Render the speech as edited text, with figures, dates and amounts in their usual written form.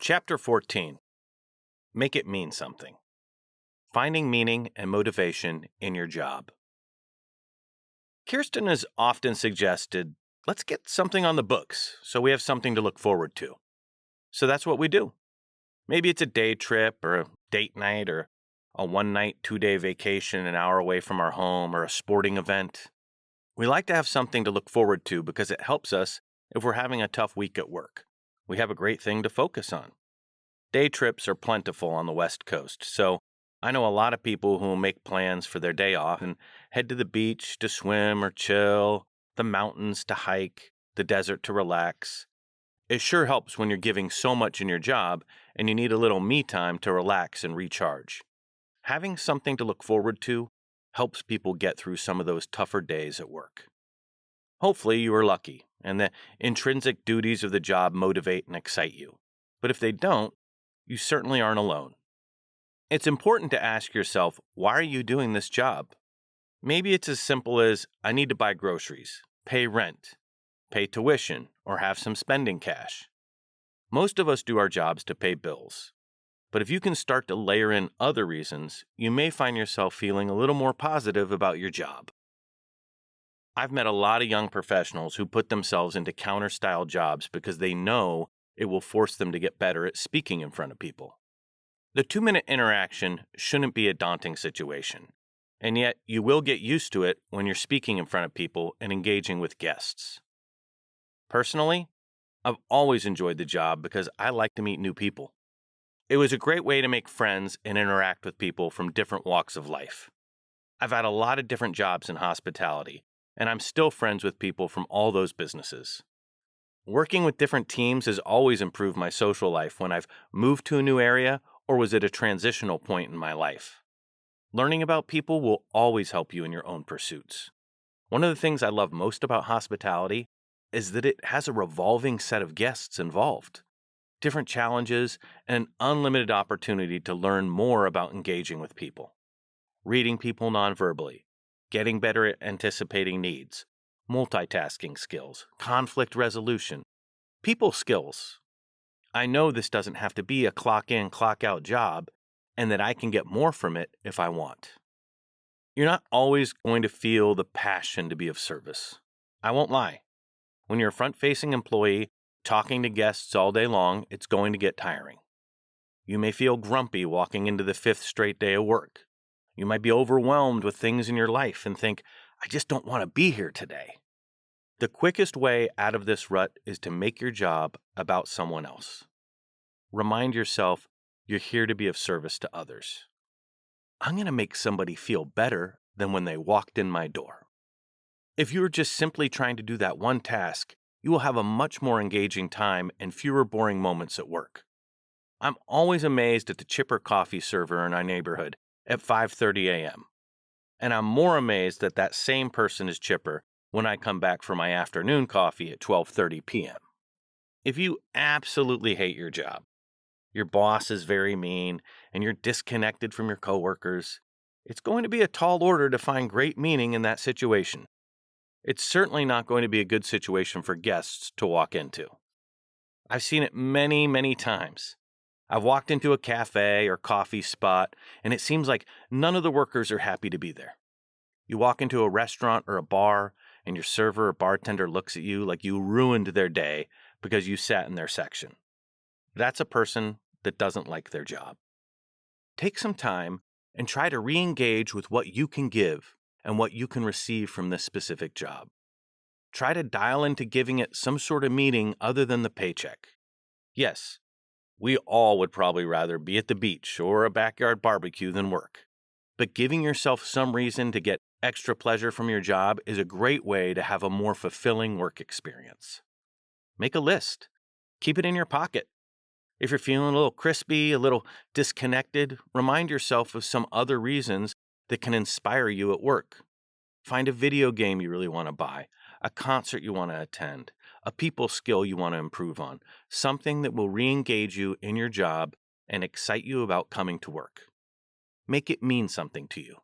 Chapter 14. Make it mean something. Finding meaning and motivation in your job. Kirsten has often suggested, let's get something on the books so we have something to look forward to. So that's what we do. Maybe it's a day trip or a date night or a 1-night, 2-day vacation an hour away from our home or a sporting event. We like to have something to look forward to because it helps us if we're having a tough week at work. We have a great thing to focus on. Day trips are plentiful on the West Coast, so I know a lot of people who will make plans for their day off and head to the beach to swim or chill, the mountains to hike, the desert to relax. It sure helps when you're giving so much in your job and you need a little me time to relax and recharge. Having something to look forward to helps people get through some of those tougher days at work. Hopefully you are lucky and the intrinsic duties of the job motivate and excite you. But if they don't, you certainly aren't alone. It's important to ask yourself, why are you doing this job? Maybe it's as simple as, I need to buy groceries, pay rent, pay tuition, or have some spending cash. Most of us do our jobs to pay bills. But if you can start to layer in other reasons, you may find yourself feeling a little more positive about your job. I've met a lot of young professionals who put themselves into counter-style jobs because they know it will force them to get better at speaking in front of people. The 2-minute interaction shouldn't be a daunting situation, and yet you will get used to it when you're speaking in front of people and engaging with guests. Personally, I've always enjoyed the job because I like to meet new people. It was a great way to make friends and interact with people from different walks of life. I've had a lot of different jobs in hospitality, and I'm still friends with people from all those businesses. Working with different teams has always improved my social life when I've moved to a new area or was at a transitional point in my life. Learning about people will always help you in your own pursuits. One of the things I love most about hospitality is that it has a revolving set of guests involved, different challenges, and an unlimited opportunity to learn more about engaging with people. Reading people nonverbally, getting better at anticipating needs, multitasking skills, conflict resolution, people skills. I know this doesn't have to be a clock-in, clock-out job, and that I can get more from it if I want. You're not always going to feel the passion to be of service. I won't lie. When you're a front-facing employee, talking to guests all day long, it's going to get tiring. You may feel grumpy walking into the 5th straight day of work. You might be overwhelmed with things in your life and think, I just don't want to be here today. The quickest way out of this rut is to make your job about someone else. Remind yourself you're here to be of service to others. I'm going to make somebody feel better than when they walked in my door. If you're just simply trying to do that one task, you will have a much more engaging time and fewer boring moments at work. I'm always amazed at the chipper coffee server in our neighborhood at 5:30 a.m. And I'm more amazed that that same person is chipper when I come back for my afternoon coffee at 12:30 p.m. If you absolutely hate your job, your boss is very mean, and you're disconnected from your coworkers, it's going to be a tall order to find great meaning in that situation. It's certainly not going to be a good situation for guests to walk into. I've seen it many, many times. I've walked into a cafe or coffee spot, and it seems like none of the workers are happy to be there. You walk into a restaurant or a bar, and your server or bartender looks at you like you ruined their day because you sat in their section. That's a person that doesn't like their job. Take some time and try to re-engage with what you can give and what you can receive from this specific job. Try to dial into giving it some sort of meaning other than the paycheck. Yes, we all would probably rather be at the beach or a backyard barbecue than work. But giving yourself some reason to get extra pleasure from your job is a great way to have a more fulfilling work experience. Make a list. Keep it in your pocket. If you're feeling a little crispy, a little disconnected, remind yourself of some other reasons that can inspire you at work. Find a video game you really want to buy, a concert you want to attend, a people skill you want to improve on, something that will re-engage you in your job and excite you about coming to work. Make it mean something to you.